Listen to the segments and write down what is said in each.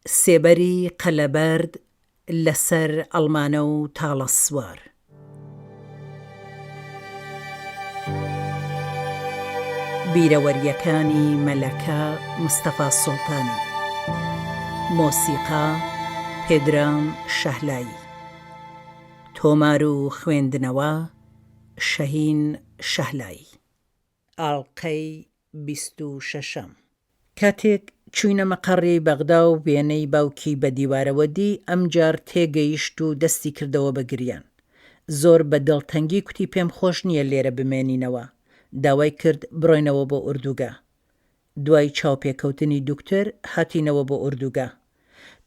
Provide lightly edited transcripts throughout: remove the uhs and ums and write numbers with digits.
سێبەری قەلەبەرد لەسەر ئەڵمانە و تاڵە سوار. بیرەوەریەکانی مەلەکە مستەفا سوڵتانی. مۆسیقا پێدرام شەهلایی. تۆمار و خوێندنەوە شەهین شەهلایی. ئاڵلقەی 26. کاتێک چووینە مەقەڕی بەغدا و وێنەی باوکی بە دیوارەوە دی، ئەمجار تێگەیشت و دەستی کردەوە بە گریان. زۆر بە دڵتەنگی کوتی پێم خۆش نییە لێرە بمێنینەوە. داوای کرد بڕۆینەوە بۆ ئوردوگا. دوای چاوپێکەوتنی دوکتۆر هاتینەوە بۆ ئوردوگا.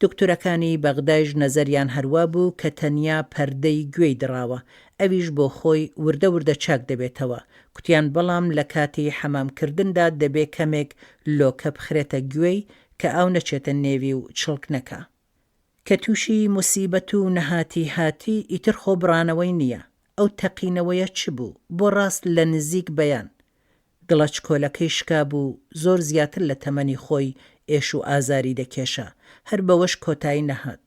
دکتۆرەکانی بەغدایش نەزەریان هەروە بوو کە تەنیا پەردەی گوێی دڕاوە، ئەویش بۆ خۆی وردە وردە چاک دەبێتەوە. کوتیان بەڵام لە کاتی حەمامکردندا دەبێ کەمێک لۆکە بخرێتە گوێی کە ئاو نەچێتە نێوی و چڵک نەکا. کە تووشی موسیبەت و نەهاتی هاتی ئیتر خۆبڕانەوەی نییە. ئەو تەقینەوەیە چ بوو؟ بۆ ڕاست لە نزیک بەیان. گڵەچ کۆلەکەی شکا بوو، زۆر زیاتر لە تەمەنی خۆی ئێش و ئازاری دەکێشا. هەر بەوەش کۆتایی نەهات.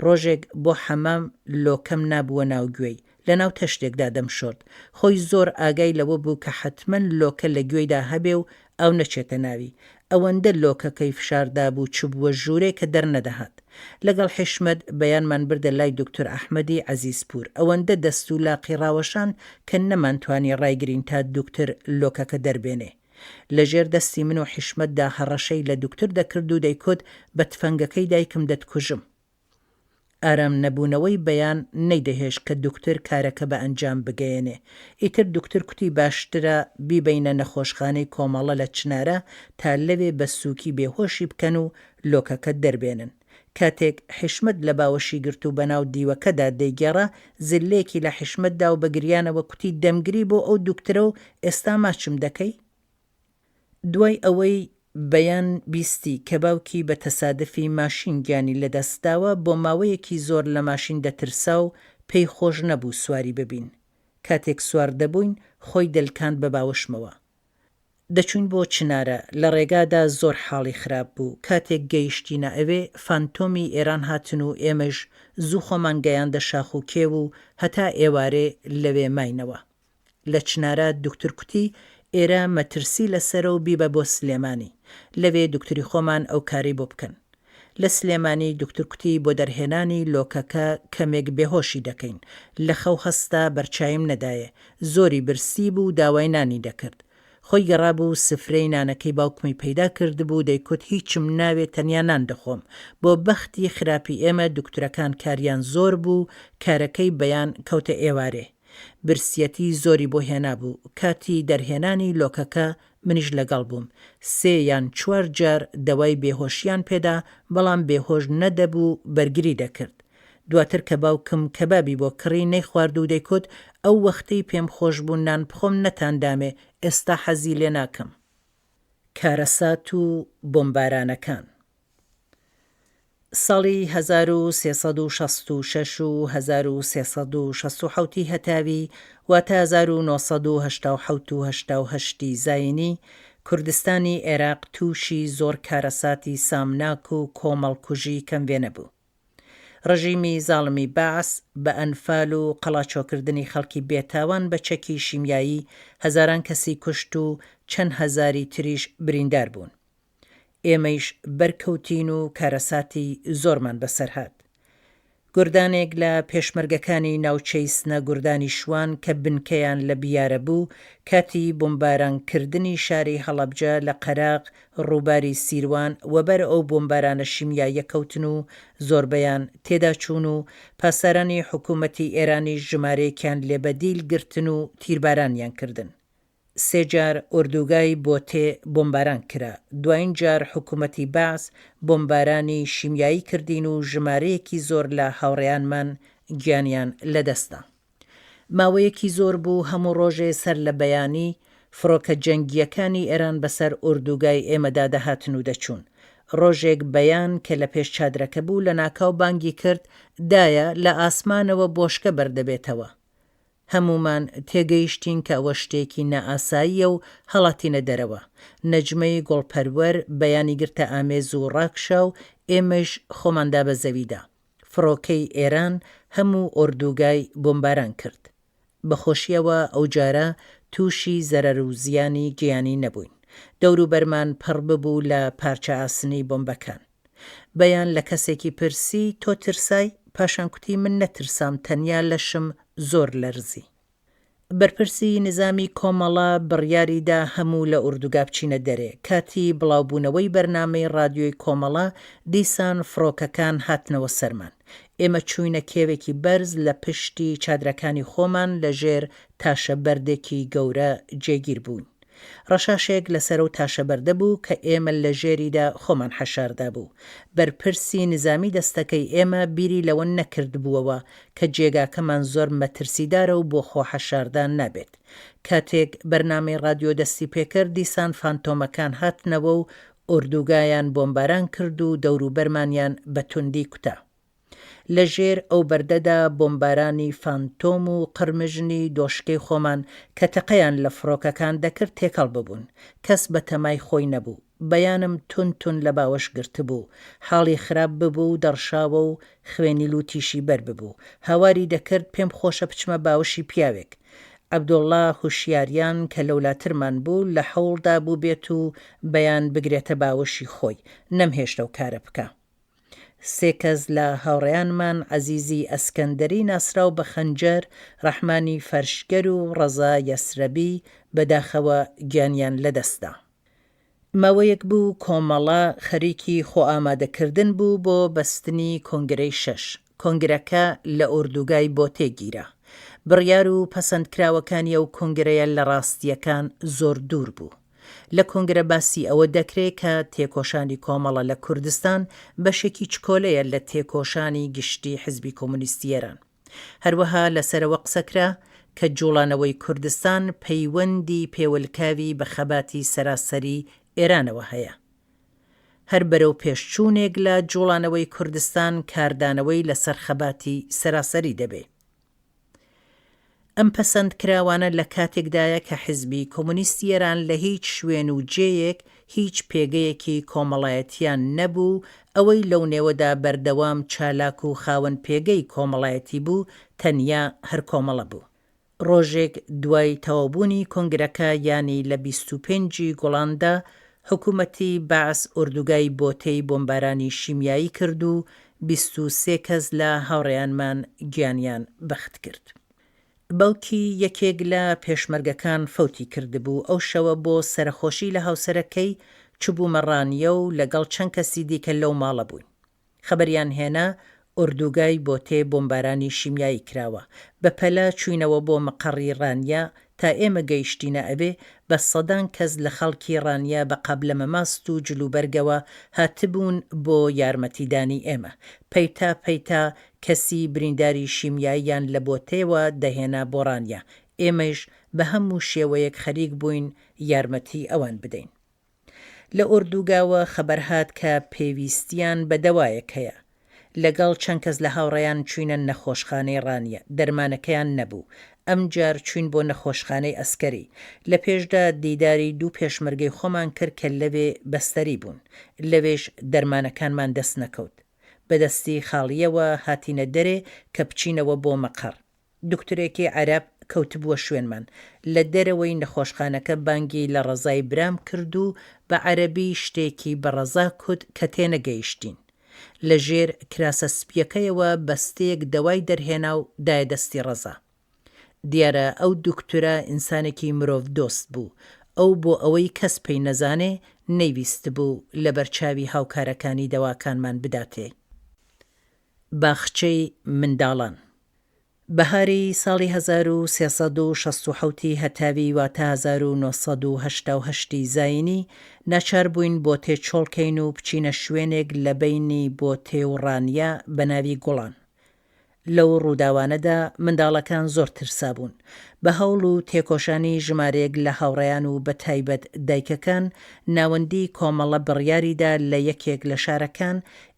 ڕۆژێک بۆ حەمام لۆکەم نابووە ناوگوێی، لە ناو تەشتێکدا دەمشۆرد. خۆی زۆر ئاگای لەوە بوو کە حتمەن لۆکە لە گوێیدا هەبێ و ئەو نەچێتە ناوی. ئەوەندە لۆکەکەی فشاردا بوو چ بووە ژوورێ کە دەرنەدەهات. لەگەڵ حیشمەت بەیانمان بردە لای دکتۆر ئەحمەدی عەزیزپور. ئەوەندە دەست و لاقی ڕاوەشان کە نەمانتوانی ڕایگرین تا دوکتۆر لۆکەکە دەربێنێ. لەژێر دەستی من و حیشمەتدا هەڕەشەی لە دوکتۆر دەکرد و دەیکوت بە تفەنگەکەی دایکم دەتکوژم. ئارام نەبوونەوەی بەیان نەیدەهێش کە دوکتۆر کارەکە بە ئەنجام بگەیەنێ. ئیتر دوکتۆر کوتی باشترە بیبەینە نەخۆشخانەی کۆمەڵە لە چنارە تا لەوێ بە سووکی بێهۆشی بکەن و لۆکەکە دەربێنن. کاتێک حیشمەت لە باوەشی گرت و بەناو دیوەکەدا دەیگێڕا، زلێکی لە حیشمەتدا و بەگریانەوە کوتی دەمگری بۆ ئەو دوکتۆرە و ئێستا ماچم دەکەی؟ دوای ئەوەی بەیان بیستی کە باوکی بە تەسادفی ماشین گیانی لەدەستداوە، بۆ ماوەیەکی زۆر لە ماشین دەترسا و پێی خۆش نەبوو سواری ببین. کاتێک سوار دەبووین خۆی دەلکاند بە باوەشمەوە. دەچوین بۆ چنارە. لە ڕێگادا زۆر حاڵی خراپ بوو. کاتێک گەیشتینە ئەوێ، فانتۆمی ئێران هاتن و ئێمەش زوو خۆمان گەیاندە شاخ و کێو و هەتا ئێوارێ لەوێ ماینەوە. لە چنارە دوکتۆر کوتی ئێرە مەترسی لەسەرە و بیبە بۆ سلێمانی. لەوێ دکتۆری خۆمان ئەو کاری بۆ بکەن. لە سلێمانی دکتۆر کوتی بۆ دەرهێنانی لۆکەکە کەمێک بێهۆشی دەکەین. لە خەو هەستا بەرچایم نەدایە. زۆری برسی بوو، داوای نانی دەکرد. خۆی گەڕابوو سفرەی نانەکەی باوکمی پەیدا کردبوو، دەیکوت هیچم ناوێت، تەنیا نان دەخۆم. بۆ بەختی خراپی ئێمە دکتۆرەکان کاریان زۆر بوو، کارەکەی بەیان کەوتە ئێوارێ. برسیەتی زۆری بۆ هێنا بوو. کاتی دەرهێنانی لۆکەکە منیش لەگەڵ بووم. 3 یان 4 جار دەوای بێهۆشیان پێدا، بەڵام بێهۆش نەدەبوو، بەرگری دەکرد. دواتر کە باوکم کەبابی بۆ کڕی نەیخوارد و دەیکوت ئەو وەختەی پێم خۆش بوو نان بخۆم نەتاندامێ، ئێستا حەزی لێ ناکەم. کارەسات و بۆمبارانەکان. ساڵی 1366 و 1367 هەتاوی واتە 1970 و 1970 زاینی، کوردستانی عێراق تووشی زۆر کارەساتی سامناک و کۆمەڵکوژی کەموێ نەبوو. ڕژیمی زاڵمی بەعس بە ئەنفال و قەڵاچۆکردنی خەڵکی بێتاوان بە چەکی شیمیایی هەزاران کەسی کوشت و چەند هەزاری تریش بریندار بوون. ئێمەیش بەرکەوتین و کارەساتی زۆرمان بەسەر هات. گوردانێک لە پێشمەرگەکانی ناوچەی سنە گوردانی شوان کە بنکەیان لە بیارە بوو، کاتی بۆمبارانکردنی شاری هەڵەبجە لە قەراق ڕووباری سیروان وەبەر ئەو بۆمبارانە شیمیاییە کەوتن و زۆربەیان تێدا چوون و پاسارانی حکوومەتی ئێرانی ژمارەیەکیان لێبەدیل گرتن و تیربارانیان کردن. 3 جار ئوردوگای بۆتێ بۆمباران کرا. دوایین جار حکوومەتی بەعس بۆمبارانی شیمیایی کردین و ژمارەیەکی زۆر لە هاوڕێیانمان گیانیان لەدەستا. ماوەیەکی زۆر بوو هەموو ڕۆژێ سەر لە بەیانی فڕۆکە جەنگیەکانی ئێران بەسەر ئوردوگای ئێمەدا دەهاتن و دەچوون. ڕۆژێک بەیان کە لە پێش چادرەکە بوو لە ناکاو بانگی کرد دایە لە ئاسمانەوە بۆشکە بەردەبێتەوە. هەمومان تێگەیشتین کە ئەوە شتێکی نەئاساییە و هەڵاتینە دەرەوە. نەجمەی گۆڵپەروەر بەیانی گرتە ئامێز و ڕاکشا و ئێمەش خۆماندا بە زەویدا. فڕۆکەی ئێران هەموو ئۆردوگای بۆمباران کرد. بەخۆشیەوە ئەو جارە تووشی زەرەر و زیانی گیانی نەبووین. دەوروبەرمان پڕ ببوو لە پارچە ئاسنی بۆمبەکان. بەیان لە کەسێکی پرسی تۆ ترسای؟ پاشان کوتی من نەترسام، تەنیا لەشم زۆر لەرزی. بەرپرسی نظامی کۆمەڵە بڕیاریدا هەموو لە ئوردوگا بچینە دەرێ. کاتی بڵاوبوونەوەی بەرنامەی ڕادیۆی کۆمەڵە دیسان فڕۆکەکان هاتنەوە سەرمان. ئێمە چووینە کێوێکی بەرز لە پشتی چادرەکانی خۆمان لە ژێر تاشە بەردێکی گەورە جێگیر بووین. ڕەشاشێک لەسەر و تاشە بەردە بوو کە ئێمە لە ژێریدا خۆمان حەشاردا بوو. بەرپرسی نظامی دەستەکەی ئێمە بیری لەوە نەکرد بووەوە کە جێگاکەمان زۆر مەترسیدارە و بۆ خۆ حەشاردان نابێت. کاتێک بەرنامەی ڕادیۆ دەستی پێکرد دیسان فانتۆمەکان هاتنەوە و ئوردوگایان بۆمباران کرد و دەوروبەرمانیان بە توندی کوتا. لە ژێر ئەو بەردەدا بۆمبارانی فانتۆم و قرمژنی دۆشکەی خۆمان کە تەقەیان لە فڕۆکەکان دەکرد تێکەڵ ببوون. کەس بە تەمای خۆی نەبوو. بەیانم تون لە باوەش گرت بوو. حاڵی خراپ ببوو و دەڕشاوە و خوێنی لوتیشی بەر ببوو. هاواری دەکرد پێم خۆشە بچمە باوەشی پیاوێک. عەبدوڵڵا هوشیاریان کە لەولاترمان بوو لە حەوڵدا بوو بێت و بەیان بگرێتە باوەشی خۆی. نەمهێشتە و کارە بکە. 3 کەس لە هاوڕێیانمان عەزیزی ئەسکەندەری ناسراو بە خەنجەر، ڕەحمانی فەرشگەر و ڕەزا یەسرەبی بەداخەوە گیانیان لەدەستدا. ماوەیەک بوو کۆمەڵە خەریکی خۆ ئامادەکردن بوو بۆ بەستنی کۆنگرەی 6. کۆنگرەکە لە ئوردوگای بۆ تێگیرە. بڕیار و پەسەندکراوەکانی ئەو کۆنگرەیە لە ڕاستیەکان زۆر دوور بوو. لە کۆنگرە باسی ئەوە دەکرێت کە تێکۆشانی کۆمەڵە لە کوردستان بەشێکی چکۆلەیە لە تێکۆشانی گشتی حزبی کۆمونیستی ئێران. هەروەها لەسەرەوە قسەکرا کە جوڵانەوەی کوردستان پەیوەندی پێوەلکاوی بە خەباتی سەراسەری ئێرانەوە هەیە. هەر بەرەو پێشچوونێک لە جوڵانەوەی کوردستان کاردانەوەی لەسەر خەباتی سەراسەری دەبێت. ئەم پەسەندکراوانە لە کاتێکدایە کە حزبی کۆمونیستی ئێران لە هیچ شوێن و جێیەک هیچ پێگەیەکی کۆمەڵایەتیان نەبوو، ئەوەی لەو نێوەدا بەردەوام چالاک و خاوەن پێگەی کۆمەڵایەتی بوو، تەنیا هەر کۆمەڵە بوو. ڕۆژێک دوای تەوابوونی کۆنگرەکە یانی لە 25 گوڵاندا حکوومەتی بەعس ئوردوگای بۆتەی بۆمبارانی شیمیایی کرد و 23 کەس لە هاوڕێیانمان گیانیان بەخت کرد. بەڵکی یەکێک لە پێشمەرگەکان فەوتی کردبوو. ئەو شەوە بۆ سەرخۆشی لە هاوسەرەکەی چبوومە ڕانیە و لەگەڵ چەند کەسی دیکە لەو ماڵە بووین. خەبەریان هێنا ئوردوگای بۆتێ بۆمبارانی شیمیایی کراوە. بەپەلە چوینەوە بۆ مەقەڕی ڕانیا تا ئێمە گەیشتینە ئەبێ بە سەدان کەس لە خەڵکی ڕانیا بە قەبلەمە ماست و جلوبەرگەوە هاتبوون بۆ یارمەتیدانی ئێمە. پەیتا کەسی برینداری شیمیاییان لە بۆتێوە دەهێنا بۆ ڕانیا. ئێمەش بە هەموو شێوەیەک خەریک بووین یارمەتی ئەوان بدەین. لە ئوردوگاوە خەبەرهات کە پێویستیان بە دەوایەک هەیە. لەگەڵ چەند کەس لە هاوڕێیان چوینە نەخۆشخانەی ڕانیە. دەرمانەکەیان نەبوو. ئەم جار چوین بۆ نەخۆشخانەی ئەسکەری. لە پێشدا دیداری 2 پێشمەرگەی خۆمان کرد کە لەوێ بەستەری بوون. لەوێش دەرمانەکانمان دەست نەکەوت. بەدەستی خاڵیەوە هاتینە دەرێ کە بچینەوە بۆ مەقەڕ. دکتۆرێکی عەرەب کەوتبووە شوێنمان. لە دەرەوەی نەخۆشخانەکە بانگی لە ڕەزای برام کرد و بە عەرەبی شتێکی بە ڕەزا کوت کە تێنەگەیشتین. لە ژێر کراسە سپیەکەیەوە بەستەیەک دەوای دەرهێنا و دایە دەستی ڕەزا. دیارە ئەو دکتۆرە ئینسانێکی مرۆڤ دۆست بوو. ئەو بۆ ئەوەی کەس پێی نەزانێ نەیویست بوو لە بەرچاوی هاوکارەکانی دەواکانمان بداتێ. باخچەی منداڵان. بەهاری ساڵی 1367 هەتاوی واتە 1970 زاینی ناچار بووین بۆ تێچۆڵکەین و بچینە شوێنێک لە بەینی بۆتێ و ڕانیا بە ناوی گوڵان. لەو ڕووداوانەدا منداڵەکان زۆر ترسا بوون. بە هەوڵ و تێکۆشانی ژمارەیەک لە هاوڕێیان و بە تایبەت دایکەکان ناوەندی کۆمەڵە بڕیاریدا لە یەکێک لە شارەکان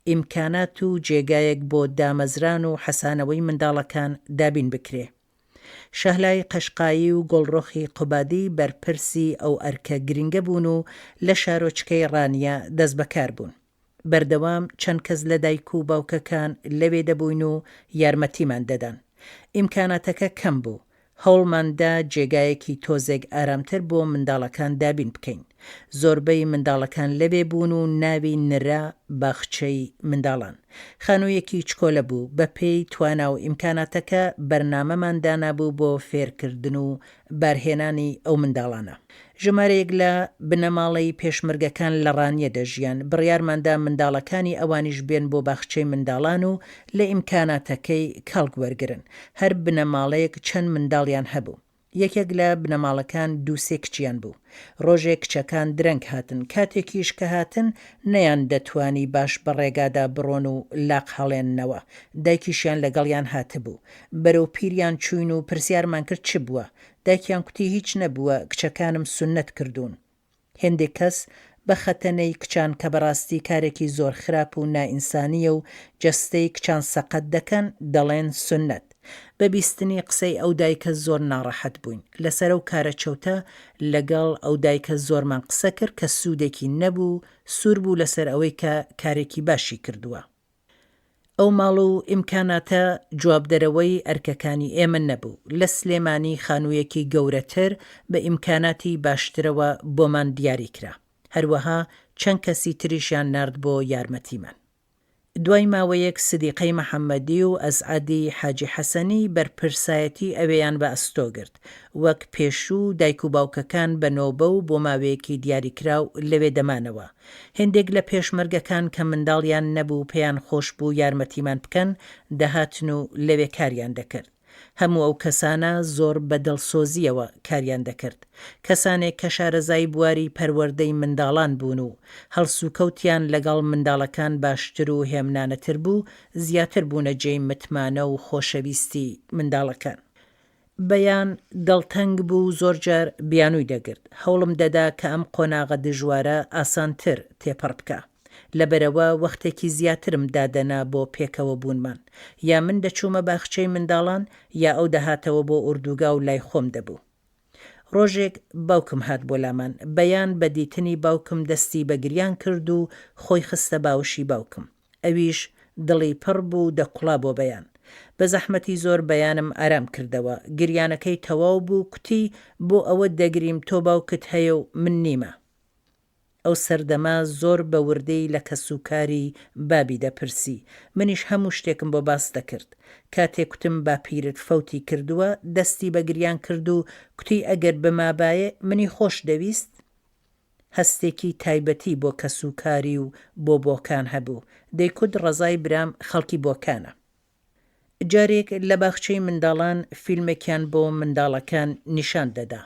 ئیمکانات و جێگایەک بۆ دامەزران و حەسانەوەی منداڵەکان دابین بکرێ. شەهلای قەشقایی و گۆڵڕۆخی قوبادی بەرپرسی ئەو ئەرکە گرنگە بوون و لە شارۆچکەی ڕانیا دەست بەکار بوون. بەردەوام چەند کەس لە دایک و باوکەکان لەوێ دەبووین و یارمەتیمان دەدان. ئیمکاناتەکە کەم بوو. هەوڵماندا جێگایەکی تۆزێک ئارامتر بۆ منداڵەکان دابین بکەین. زۆربەی منداڵەکان لەوێ بوون و ناوی نرا باخچەی منداڵان. خانوویەکی چکۆلە بوو بە پێی توانا و ئیمکاناتەکە بەرنامەمان دانابوو بۆ فێرکردن و بارهێنانی ئەو منداڵانە. ژمارەیەک لە بنەماڵەی پێشمەرگەکان لە ڕانیە دەژیان. بڕیارماندا منداڵەکانی ئەوانیش بێن بۆ باخچەی منداڵان و لە ئیمکاناتەکەی کەڵک وەرگرن. هەر بنەماڵەیەک چەند منداڵیان هەبوو. یەکێک لە بنەماڵەکان 2-3 کچیان بوو. ڕۆژێک کچەکان درەنگ هاتن. کاتێکیش کە هاتن نەیان دەتوانی باش بە ڕێگادا بڕۆن و لاق هەڵێننەوە. دایکیشیان لەگەڵیان هاتبوو. بەرەو پیریان چوین و پرسیارمان کرد چ بووە. دایکیان کوتی هیچ نەبووە، کچەکانم سونەت کردوون. هێندێک کەس بە خەتەنەی کچان کە بەڕاستی کارێکی زۆر خراپ و نائینسانیە و جەستەی کچان سەقەت دەکەن دەڵێن سونەت. بە بیستنی قسەی ئەو دایکە زۆر ناڕەحەت بووین. لەسەر ئەو کارە چەوتە لەگەڵ ئەو دایکە زۆرمان قسە کرد کە سوودێکی نەبوو، سوور بوو لەسەر ئەوەی کە کارێکی باشی کردووە. ئەو ماڵ و ئیمکاناتە جوابدەرەوەی ئەرکەکانی ئێمە نەبوو. لە سلێمانی خانوویەکی گەورەتر بە ئیمکاناتی باشترەوە بۆمان دیاری کرا. هەروەها چەند کەسی تریشیان نارد بۆ یارمەتیمان. دوای ماوەیەک سدیقەی مەحەممەدی و ئەزعادی حاجی حەسەنی بەرپرسایەتی ئەوەیان بە ئەستۆگرت. وەک پێشوو دایک و باوکەکان بەنۆبە و بۆ ماوەیەکی دیاریکراو لەوێ دەمانەوە. هێندێک لە پێشمەرگەکان کە منداڵیان نەبوو پێیان خۆش بوو یارمەتیمان بکەن دەهاتن و لەوێ کاریان دەکرد. هەموو ئەو کەسانە زۆر بەدڵسۆزیەوە کاریان دەکرد. کەسانێک کە شارەزای بواری پەروەردەی منداڵان بوون و هەڵسوکەوتیان لەگەڵ منداڵەکان باشتر و هێمنانەتر بوو، زیاتر بوونە جێی متمانە و خۆشەویستی منداڵەکان. بەیان دڵتەنگ بوو زۆرجار بیانووی دەگرت. هەوڵم دەدا کە ئەم قۆناغە دژوارە ئاسانتر تێپەڕ بکە. لەبەرەوە وەختێکی زیاترم دادەنا بۆ پێکەوە بوونمان. یا من دەچوومە باخچەی منداڵان یا ئەو دەهاتەوە بۆ ئوردوگا و لای خۆم دەبوو. ڕۆژێک باوکم هات بۆ لامان. بەیان بە دیتنی باوکم دەستی بە گریان کرد و خۆی خستە باوشی باوکم. ئەویش دڵی پڕ بوو دەکوڵا بۆ بەیان. بە زەحمەتی زۆر بەیانم ئارام کردەوە. گریانەکەی تەواو بوو. کوتی بۆ ئەوە دەگریم تۆ باوکت هەیە و من نیمە. ئەو سەردەما زۆر بە وردەی لە کەسوکاری بابی دەپرسی. منیش هەموو شتێکم بۆ باس دەکرد. کاتێک کوتم باپیرت فەوتی کردووە دەستی بە گریان کرد و کوتی ئەگەر بمابایە منی خۆش دەویست. هەستێکی تایبەتی بۆ کەسوکاری و بۆ بۆکان هەبوو. دەیکوت ڕەزای برام خەڵکی بۆکانە. جارێک لە باخچەی منداڵان فیلمێکیان بۆ منداڵەکان نیشان دەدا.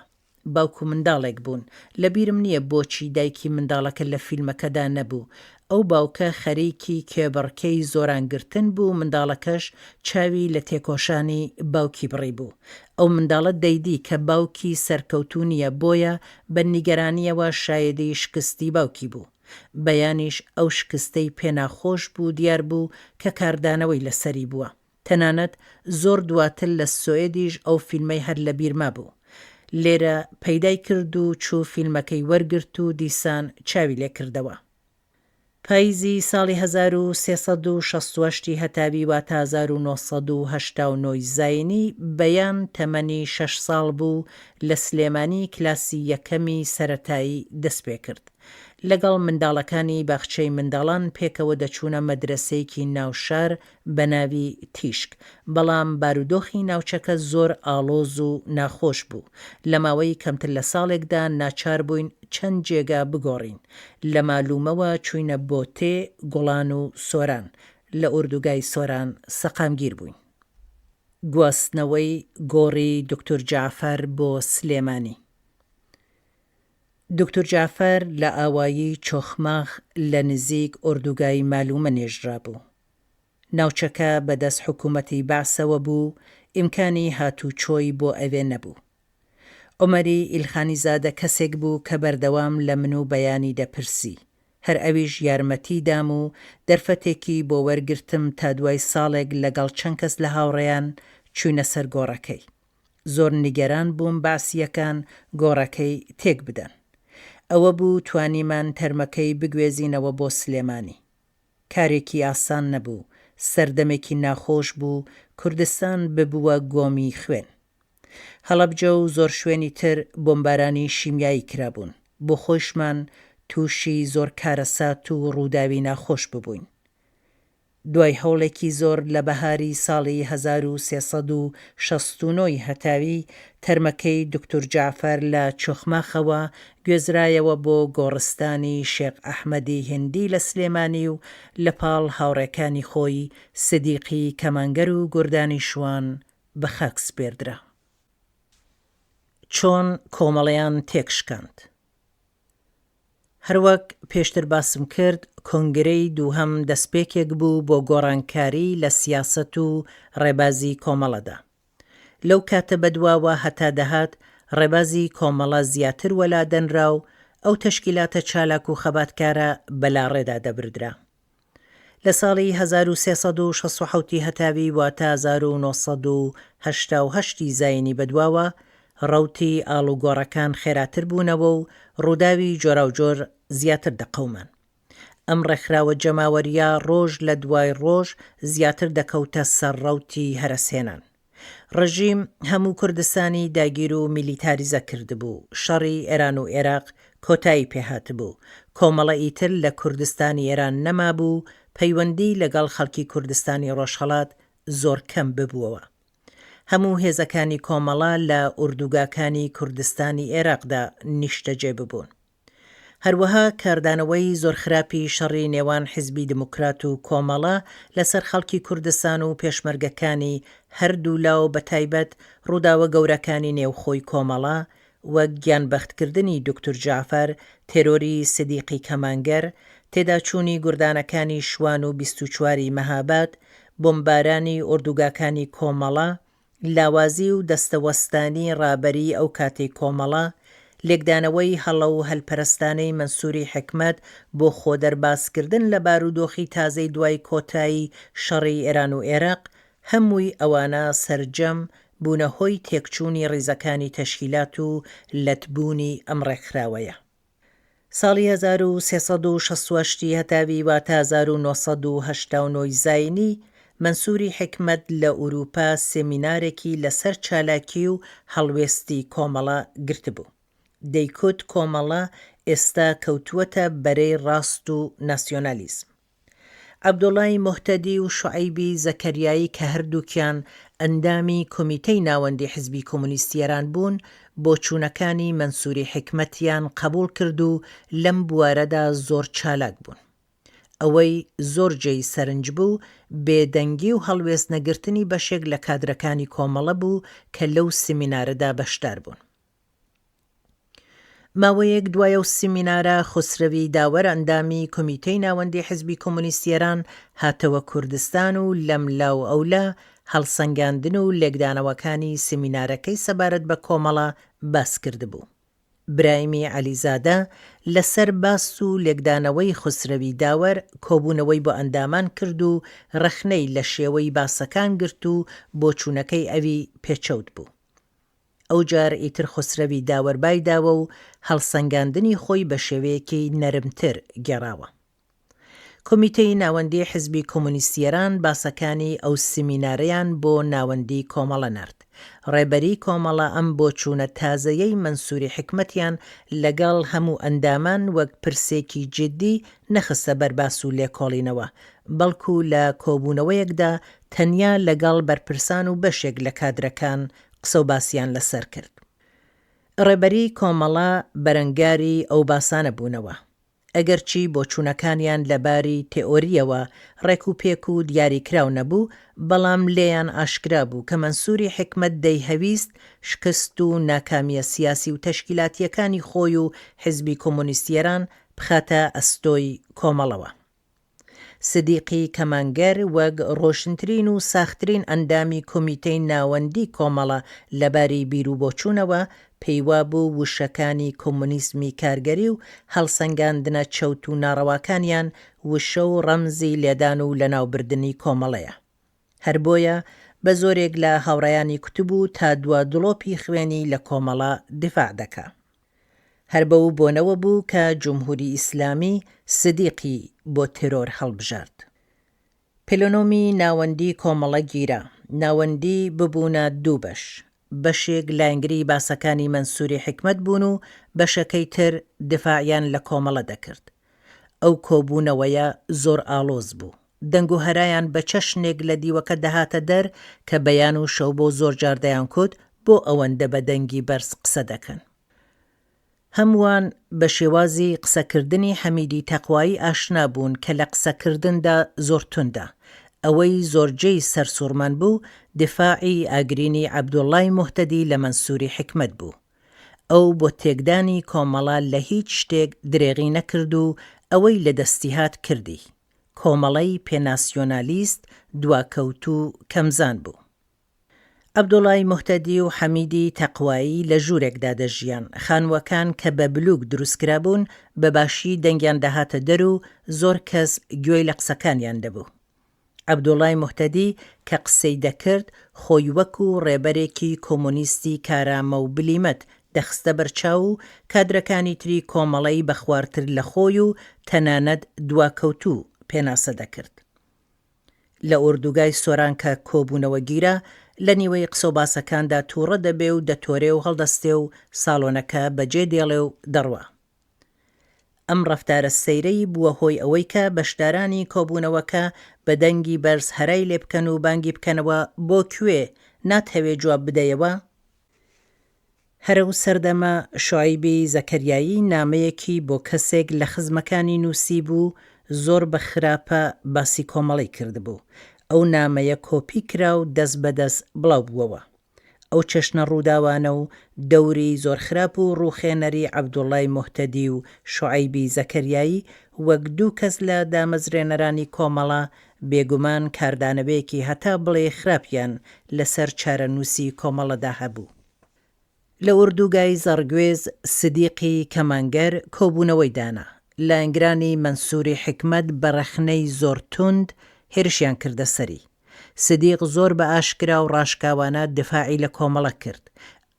باوکو منداڵێک بوون. لەبیرم نییە بۆچی دایکی منداڵەکە لە فیلمەکەدا نەبوو. ئەو باوکە خەریکی کێبڕکەی زۆرانگرتن بوو. منداڵەکەش چاوی لە تێکۆشانی باوکی بڕی بوو. ئەو منداڵە دەیدی کە باوکی سەرکەوتونیە بۆیە بە نیگەرانیەوە شایەدەی شکستی باوکی بوو. بەیانیش ئەو شکستەی پێناخۆش بوو دیار بوو کە کاردانەوەی لەسەری بووە. تەنانەت زۆر دواتر لە سوێدیش ئەو فیلمەی هەر لە بیرما بوو. لێرە پەیدای کرد و چوو فیلمەکەی وەرگرت و دیسان چاوی لێ کردەوە. پاییزی ساڵی 1368 هەتاوی واتە 1989 زاینی بەیان تەمەنی 6 ساڵ بوو لە سلێمانی کلاسی یەکەمی سەرەتایی دەست پێ کرد. لەگەڵ منداڵەکانی باخچەی منداڵان پێکەوە دەچوونە مەدرسەیەکی ناوشار بە ناوی تیشک. بەڵام بارودۆخی ناوچەکە زۆر ئاڵۆز و ناخۆش بوو. لە ماوەی کەمتر لە ساڵێکدا ناچار بووین چەند جێگا بگۆڕین. لە مالومەوە چوینە بۆتێ، گوڵان و سۆران. لە ئوردوگای سۆران سەقامگیر بووین. گواستنەوەی گۆڕی دکتۆر جعفەر بۆ سلێمانی. دکتۆر جعفەر لە ئاوایی چۆخماخ لە نزیک ئوردوگای مالومە نێژرا بوو. ناوچەکە بەدەست حکوومەتی باسەوە بوو، ئیمکانی هاتوچۆی بۆ ئەوێ نەبوو. عومەری ئیلخانیزادە کەسێک بوو کە بەردەوام لە من و بەیانی دەپرسی. هەر ئەویش یارمەتی دام و دەرفەتێکی بۆ وەرگرتم تا دوای ساڵێک لەگەڵ چەند کەس لە هاوڕێیان چوینە سەر گۆڕەکەی. زۆر نیگەران بووم باسیەکان گۆڕەکەی تێک بدەن. ئەوە بوو توانیمان تەرمەکەی بگوێزینەوە بۆ سلێمانی. کارێکی ئاسان نەبوو، سەردەمێکی ناخۆش بوو، کوردستان ببووە گۆمی خوێن. هەڵەبجە و زۆر شوێنی تر بۆمبارانی شیمیایی کرابوون، بۆ خۆشمان تووشی زۆر کارەسات و ڕووداوی ناخۆش ببووین. دوای هەوڵێکی زۆر لە بەهاری ساڵی 1369 هەتاوی تەرمەکەی دکتۆر جعفەر لە چۆخماخەوە گوێزرایەوە بۆ گۆڕستانی شێخ ئەحمەدی هێندی لە سلێمانی و لە پاڵ هاوڕێکانی خۆی سدیقی کەمانگەر و گوردانی شوان بە خاک سپێردرا. چۆن کۆمەڵەیان تێکشکاند. هەروەک پێشتر باسم کرد، کۆنگرەی دووهەم دەستپێکێک بوو بۆ گۆڕانکاری لە سیاسەت و ڕێبازی کۆمەڵەدا. لەو کاتە بەدواوە هەتا دەهات ڕێبازی کۆمەڵە زیاتر وەلادەنرا و ئەو تەشکیلاتە چالاک و خەباتکارە بەلاڕێدا دەبردرا. لە ساڵی 1367 هەتاوی واتە 1980 زاینی بەدواوە ڕەوتی ئاڵوگۆڕەکان خێراتر بوونەوە و ڕووداوی جۆراوجۆر زیاتر دەقەومان. ئەم ڕێکخراوە جەماوەریە ڕۆژ لە دوای ڕۆژ زیاتر دەکەوتە سەرڕەوتی هەرەسێنان. ڕژیم هەموو کوردستانی داگیر و میلیتاریزە کردبوو، شەڕی ئێران و عێراق کۆتایی پێهات بوو، کۆمەڵە ئیتر لە کوردستانی ئێران نەمابوو، پەیوەندی لەگەڵ خەڵکی کوردستانی ڕۆژهەڵات زۆر کەم ببووەوە. هەموو هێزەکانی کۆمەڵە لە ئوردوگاکانی کوردستانی عێراقدا نیشتەجێ ببوون. هەروەها کاردانەوەی زۆر خراپی شەڕی نێوان حیزبی دموکرات و کۆمەڵە لەسەر خەڵکی کوردستان و پێشمەرگەکانی هەردوو لاو بەتایبەت ڕووداوە گەورەکانی نێوخۆی کۆمەڵە وەک گیانبەختکردنی دکتۆر جعفەر، تێرۆری سدیقی کەمانگەر، تێداچوونی گوردانەکانی شوان و 24 مەهاباد، بۆمبارانی ئوردوگاکانی کۆمەڵە، لاوازی و دەستەوەستانی ڕابەری ئەو کاتەی کۆمەڵە، لێکدانەوەی هەڵە و هەلپەرستانەی مەنسووری حکمەت بۆ خۆدەرباسکردن لە بارودۆخی تازەی دوای کۆتایی شەڕی ئێران و عێراق، هەمووی ئەوانە سەرجەم بوونە هۆی تێکچوونی ڕیزەکانی تەشکیلات و لەتبوونی ئەم ڕێکخراوەیە. ساڵی 1368 هەتاوی واتە 1989 زاینی مەنسووری حکمەت لە ئوروپا سێمینارێکی لەسەر چالاکی و هەڵوێستی کۆمەڵە گرتبوو. دەیکوت کۆمەڵە ئێستا کەوتووەتە بەرەی ڕاست و ناسیۆنالیزم. عەبدوڵای موحتەدی و شوعەیبی زەکەریایی کە هەردووکیان ئەندامی کۆمیتەی ناوەندی حیزبی کۆمونیستی ئێران بوون، بۆچوونەکانی مەنسووری حکمەتیان قبوڵ کرد و لەم بوارەدا زۆر چالاک بوون. ئەوەی زۆر جێی سەرنج بوو بێدەنگی و هەڵوێست نەگرتنی بەشێک لە کادرەکانی کۆمەڵە بوو کە لەو سمینارەدا بەشدار بوون. ماوەیەک دوایە و سمینارە خسرەوی داوەر ئەندامی کۆمیتەی ناوەندی حیزبی کۆمونیستی ئێران هاتەوە کوردستان و لەم لاو ئەولا هەڵسەنگاندن و لێکدانەوەکانی سمینارەکەی سەبارەت بە کۆمەڵە باس کردبوو. برایمی عەلیزادە لەسەر باس و لێکدانەوەی خسرەوی داوەر کۆبوونەوەی بۆ ئەندامان کرد و ڕەخنەی لە شێوەی باسەکان گرت و بۆچوونەکەی ئەوی پێچەوت بوو. ئەوجار ئیتر خسرەوی داوەربای داوە و هەڵسەنگاندنی خۆی بە شێوەیەکی نەرمتر گێڕاوە. کۆمیتەی ناوەندی حیزبی کۆمونیستی ئێران باسەکانی ئەو سمینارەیان بۆ ناوەندی کۆمەڵە نرد. ڕێبەری کۆمەڵە ئەم بۆچوونە تازەیەی مەنسووری حکمەتیان لەگەڵ هەموو ئەندامان وەک پرسێکی جددی نەخستە بەرباس و لێکۆڵینەوە، بەڵکو لە کۆبوونەوەیەکدا تەنیا لەگەڵ بەرپرسان و بەشێک لە کادرەکان قسە و باسییان لەسەر کرد. ڕێبەری کۆمەڵە بەرەنگاری ئەو باسانە بوونەوە، ئەگەرچی بۆچوونەکانیان لەباری تێئۆریەوە ڕێک و پێک و دیاریکراو نەبوو، بەڵام لێیان ئاشکرا بوو کە مەنسووری حکمەت دەیهەویست شکست و ناکامیە سیاسی و تەشکیلاتیەکانی خۆی و حیزبی کۆمونیستی ئێران بخاتە ئەستۆی کۆمەڵەوە. سدیقی کەمانگەر وەک ڕۆشنترین و ساخترین ئەندامی کۆمیتەی ناوەندی کۆمەڵە لەباری بیر و بۆچوونەوە پێیوا بوو وشەکانی کۆمونیزمی کارگەری و هەڵسەنگاندنە چەوت و ناڕەواکانیان وشە و ڕەمزی لێدان و لەناوبردنی کۆمەڵەیە. هەر بۆیە بە زۆرێک لە هاوڕێیانی کوتبوو تا دوا دڵۆپی خوێنی لە کۆمەڵە دیفاع دەکا. هەر بەو بۆنەوە بوو کە جمهوری ئیسلامی سدیقی بۆ ترۆر هەڵبژارد. پلۆنۆمی ناوەندی کۆمەڵە گیرە، ناوەندی ببوونە دوو بەش. بەشێک لایەنگری باسەکانی مەنسووری حکمەت بوون و بەشەکەی تر دفاعیان لە کۆمەڵە دەکرد. ئەو کۆبوونەوەیە زۆر ئاڵۆز بوو. دەنگ و هەرایان بە چەشنێک لە دیوەکە دەهاتە دەر کە بەیان و شەو بۆ زۆر جاردەیان کوت بۆ ئەوەندە بە دەنگی بەرز قسە دەکەن. هەمووان بە شێوازی قسەکردنی حەمیدی تەقوایی ئاشنا بوون کە لە قسەکردندا زۆر توندە. ئەوەی زۆرجەی سەرسوڕمان بوو دفاعی ئاگرینی عەبدوڵڵای موحتەدی لە مەنسووری حکمەت بوو. ئەو بۆ تێکدانی کۆمەڵە لە هیچ شتێک درێغی نەکرد و ئەوەی لە دەستی هات کردی. کۆمەڵەی پێناسیۆنالیست دواکەوت و کەمزان بوو. عەبدوڵڵای موحتەدی و حەمیدی تەقوایی لە ژوورێکدا دەژیان. خانووەکان کە بە بلوک دروستکرا بوون بەباشی دەنگیان دەهاتە دەر و زۆر کەس گوێی لە قسەکانیان دەبوو. عەبدوڵڵای موحتەدی کە قسەی دەکرد خۆی وەکو ڕێبەرێکی کۆمۆنیستی کارامە و بلیمەت دەخستە بەرچاو و کادرەکانی تری کۆمەڵەی بەخوارتر لە خۆی و تەنانەت دواکەوتوو پێناسە دەکرد. لە ئوردوگای سۆران کە کۆبوونەوە گیرە لە نیوەی قسە و باسەکاندا تووڕە دەبێ و دەتۆرێ و هەڵدەستێ و ساڵۆنەکە بەجێ دێڵێ و دەڕوە. ئەم ڕەفتارە سەیرەی بووە هۆی ئەوەی کە بەشدارانی کۆبوونەوەکە بە دەنگی بەرز هەرای لێ بکەن و بانگی بکەنەوە بۆ کوێ ناتەوێ جواب بدەیەوە. هەرە و سەردەمە شوعیبی زەکەریایی نامەیەکی بۆ کەسێک لە خزمەکانی نووسی بوو زۆر بە خراپە باسی کۆمەڵی کردبوو. ئەو نامەیە کۆپی کرا و دەست بەدەست بڵاو بووەوە. ئەو چەشنە ڕووداوانە و دەوری زۆر خراپ و ڕووخێنەری عەبدوڵڵای موحتەدی و شوعیبی زەکەریایی وەک دوو کەس لە دامەزرێنەرانی کۆمەڵە بێگومان کاردانەوەیەکی هەتا بڵێ خراپیان لەسەر چارەنووسی کۆمەڵەدا هەبوو. لە ئوردوگای زەڕگوێز سدیقی کەمانگەر کۆبوونەوەی دانا. لایەنگرانی مەنسووری حکمەت بە ڕەخنەی زۆر توند هێرشیان کردە سەری. سدیق زۆر بە ئاشکرا و ڕاشکاوانە دفاعی لە کۆمەڵە کرد.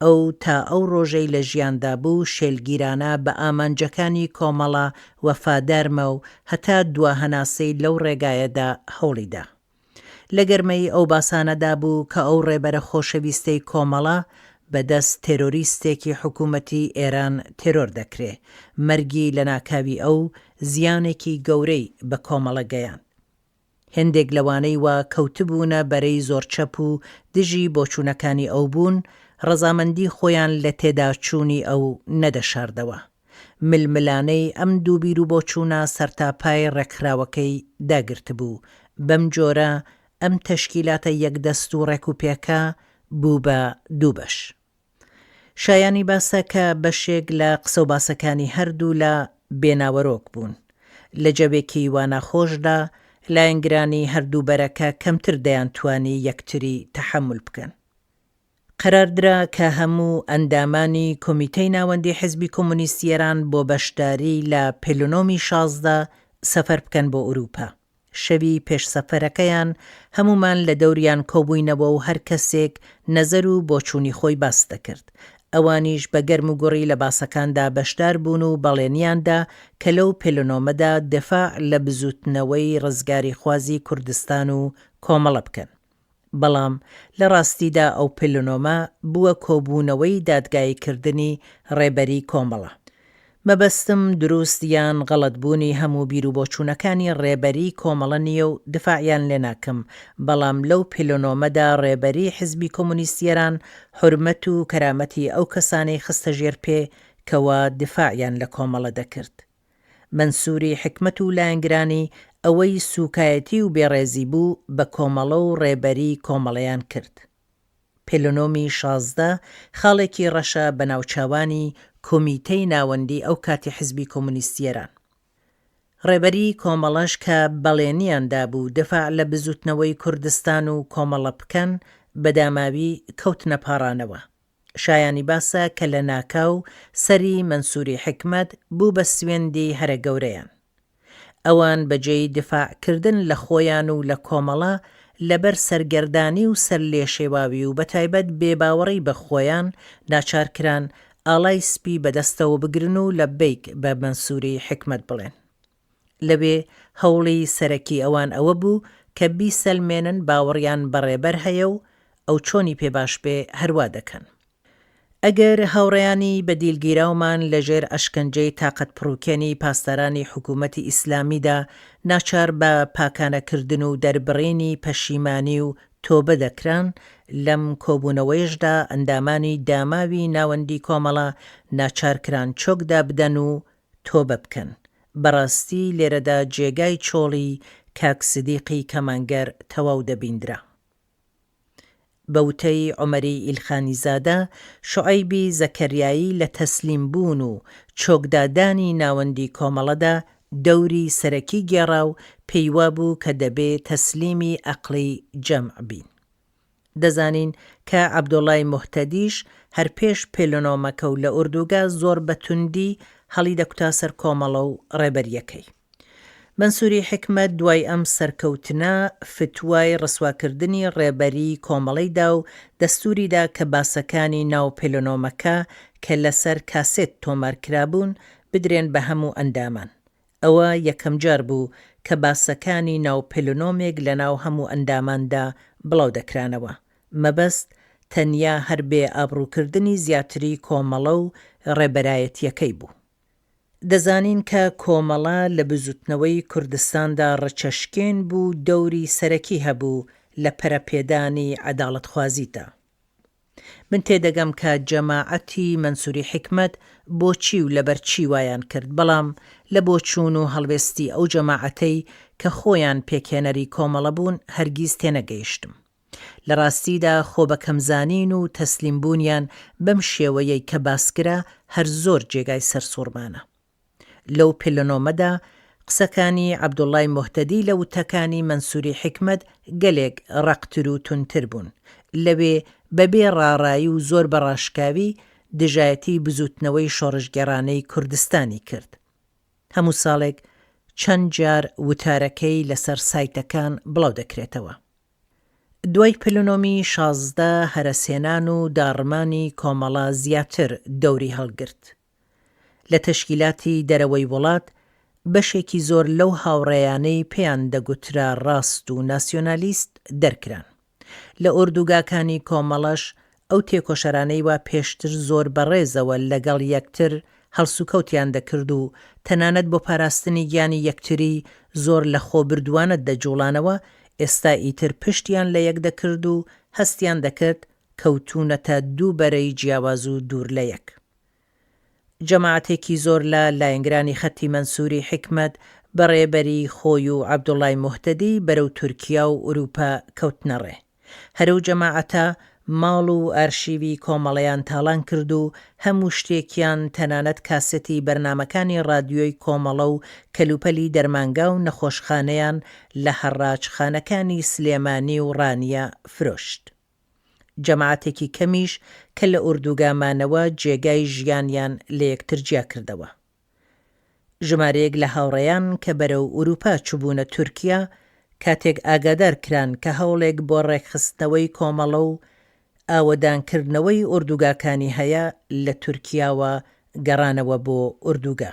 ئەو تا ئەو ڕۆژەی لە ژیاندا بوو شێلگیرانە بە ئامانجەکانی کۆمەڵە وەفادارمە و هەتا دواهەناسەی لەو ڕێگایەدا هەوڵیدا. لە گەرمەی ئەو باسانەدا بوو کە ئەو ڕێبەرە خۆشەویستەی کۆمەڵە بەدەست تێرۆریستێکی حکوومەتی ئێران تێرۆر دەکرێ. مەرگی لە ناکاوی ئەو زیانێکی گەورەی بە کۆمەڵە گەیاند. هێندێک لەوانەی وا کەوتبوونە بەرەی زۆر چەپ و دژی بۆچوونەکانی ئەو بوون ڕەزامەندی خۆیان لە تێداچوونی ئەو نەدەشاردەوە. ململانەی ئەم دوو بیر و بۆچوونە سەرتاپای ڕێکخراوەکەی داگرت بوو. بەم جۆرە ئەم تەشکیلاتە یەکدەست و ڕێکوپێکە بوو بە دوو بەش. شایانی باسە کە بەشێک لە قسە و باسەکانی هەردوو لە بێناوەرۆک بوون. لە جەبێکی واناخۆشدا لایەنگرانی هەردوو بەرەکە کەمتر دەیانتوانی یەکتری تەحەمل بکەن. قەراردرا کە هەموو ئەندامانی کۆمیتەی ناوەندی حیزبی کۆمۆنیستی ئێران بۆ بەشداری لە پلۆنۆمی 16 سەفەر بکەن بۆ ئوروپا. شەوی پێش سەفەرەکەیان هەمومان لە دەوریان کۆبووینەوە و هەر کەسێک نەزەر و بۆچوونی خۆی باس دەکرد. ئەوانیش بە گەرم و گوڕی لە باسەکاندا بەشدار بوون و بەڵێنیاندا کە لەو پلۆنۆمەدا دفاع لە بزوتنەوەی ڕزگاری خوازی کوردستان و کۆمەڵە بکەن. بەڵام لە ڕاستیدا ئەو پلۆنۆمە بووە کۆبوونەوەی دادگاییکردنی ڕێبەری کۆمەڵە. مەبەستم دروست یان غەڵەتبوونی هەموو بیر و بۆچوونەکانی ڕێبەری کۆمەڵە نییە و دفاعیان لێ ناکەم. بەڵام لەو پلۆنۆمەدا ڕێبەری حیزبی کۆمۆنیستی ئێران حورمەت و کەرامەتی ئەو کەسانەی خستە ژێر پێ کەوا دفاعیان لە کۆمەڵە دەکرد. مەنسووری حکمەت و لایەنگرانی ئەوەی سوکایەتی و بێڕێزی بوو بە کۆمەڵە و ڕێبەری کۆمەڵەیان کرد. پلۆنۆمی 16 خاڵێکی ڕەشە بە ناوچاوانی کۆمیتەی ناوەندی ئەو کاتی حیزبی کۆمۆنیستی ئێران. ڕێبەری کۆمەڵەش کە بەڵێنیاندا بوو دفاع لە بزوتنەوەی کوردستان و کۆمەڵە بکەن بەداماوی کەوتنە پاڕانەوە. شایانی باسە کە لە ناکاو سەری مەنسووری حکمەت بوو بە سوێندی هەرە گەورەیان. ئەوان بەجێی دفاعکردن لە خۆیان و لە کۆمەڵە لەبەر سەرگەردانی و سەر لێشێواوی و بەتایبەت بێباوەڕی بە خۆیان ناچارکران ئاڵای سپی بەدەستەوە بگرن و لەبەیک بە مەنسووری حکمت بڵێن. لەوێ هەوڵی سەرەکی ئەوان ئەوە بوو کە بیسەلمێنن باوەڕیان بەڕێبەر هەیە و ئەو چۆنی پێباش بێ هەروا دەکەن. ئەگەر هاوڕێیانی بەدیلگیراومان لەژێر ئەشکەنجەی تاقەت پڕووکێنی پاسدارانی حکوومەتی ئیسلامیدا ناچار بە پاکانەکردن و دەربڕینی پەشیمانی و تۆبە دەکران، لەم کۆبوونەوەیشدا ئەندامانی داماوی ناوەندی کۆمەڵە ناچارکران چۆکدا بدەن و تۆبە بکەن. بەڕاستی لێرەدا جێگای چۆڵی کاک سدیقی کەمانگەر تەواو دەبیندرا. بەوتەی عومەری ئیلخانیزادە، شوعەیبی زەکەریایی لە تەسلیم بوون و چۆکدادانی ناوەندی کۆمەڵەدا دەوری سەرەکی گێڕا و پێیوا بوو کە دەبێ تەسلیمی عەقڵی جەمع بین. دەزانین کە عەبدوڵای موحتەدیش هەر پێش پێلۆنۆمەکە و لە ئوردوگا زۆر بەتوندی هەڵی دەکوتا سەر کۆمەڵە و ڕێبەریەکەی. مەنسووری حکمت دوای ئەم سەرکەوتنە فتوای ڕسواکردنی ڕێبەری کۆمەڵەیدا و دەستوریدا کە باسەکانی ناو پێلۆنۆمەکە کە لەسەر کاسێت تۆمارکرابوون بدرێن بە هەموو ئەندامان. ئەوە یەکەم جار بوو کە باسەکانی ناو پێلۆنۆمێک لە ناو هەموو ئەنداماندا بڵاو دەکرانەوە. مەبەست تەنیا هەر بێ ئابڕووکردنی زیاتری کۆمەڵە و ڕێبەرایەتیەکەی بوو. دەزانین کە کۆمەڵە لە بزوتنەوەی کوردستاندا ڕەچەشکێن بوو دەوری سەرەکی هەبوو لە پەرەپێدانی عەداڵەتخوازیدا. من تێدەگەم کە جەماعەتی مەنسووری حکمت بۆچی و لەبەرچی وایان کرد، بەڵام لە بۆچوون و هەڵوێستی ئەو جەماعەتەی کە خۆیان پێکێنەری کۆمەڵە بوون هەرگیز تێنەگەیشتم. لە ڕاستیدا خۆ بە کەمزانین و تەسلیمبوونیان بەم شێوەیەی کە باسکرا هەر زۆر جێگای سەرسوڕمانە. لەو پێلۆنۆمەدا قسەکانی عەبدوڵای موحتەدی لە وتەکانی مەنسووری حکمت گەلێک ڕەقتر و تونتر بوون. لەوێ بەبێ ڕاڕایی و زۆر بەڕاشکاوی دژایەتی بزوتنەوەی شۆڕشگەڕانەی کوردستانی کرد. هەموو ساڵێک چەند جار وتارەکەی لەسەر سایتەکان بڵاو دەکرێتەوە. دوای پلۆنۆمی 16 هەرەسێنان و داڕمانی کۆمەڵە زیاتر دەوری هەڵگرت. لە تەشکیلاتی دەرەوەی وڵات بەشێکی زۆر لەو هاوڕێیانەی پێیان دەگوترا ڕاست و ناسیۆنالیست دەرکران. لە ئوردوگاکانی کۆمەڵەش ئەو تێکۆشەرانەی وا پێشتر زۆر بەڕێزەوە لەگەڵ یەکتر هەڵسوکەوتیان دەکرد و تەنانەت بۆ پاراستنی گیانی یەکتری زۆر لە خۆبردووانە دەجوڵانەوە، ئێستا ئیتر پشتیان لە یەک دەکرد و هەستیان دەکرد کەوتونەتە دوو بەرەی جیاواز و دوور لە یەک. جەماعەتێکی زۆر لە لایەنگرانی خەتی مەنسووری حکمت بەڕێبەری خۆی و عەبدوڵای موحتەدی بەرەو تورکیا و ئوروپا کەوتنەڕێ. هەرەو جەماعەتە ماڵ و ئارشیوی کۆمەڵەیان تاڵان کرد و هەموو شتێکیان تەنانەت کاسەتی بەرنامەکانی ڕادیۆی کۆمەڵە و کەلوپەلی دەرمانگا و نەخۆشخانەیان لە هەڕاجخانەکانی سلێمانی و ڕانیە فرۆشت. جەماعەتێکی کەمیش کە لە ئوردوگامانەوە جێگای ژیانیان لە یەکتر جیا کردەوە. ژمارەیەک لە هاوڕێیان کە بەرەو ئوروپا چوبوونە تورکیا کاتێک ئاگادار کران کە هەوڵێک بۆ ڕێکخستنەوەی کۆمەڵە و ئاوەدانکردنەوەی ئوردوگاکانی هەیە، لە تورکیاوە گەڕانەوە بۆ ئوردوگا.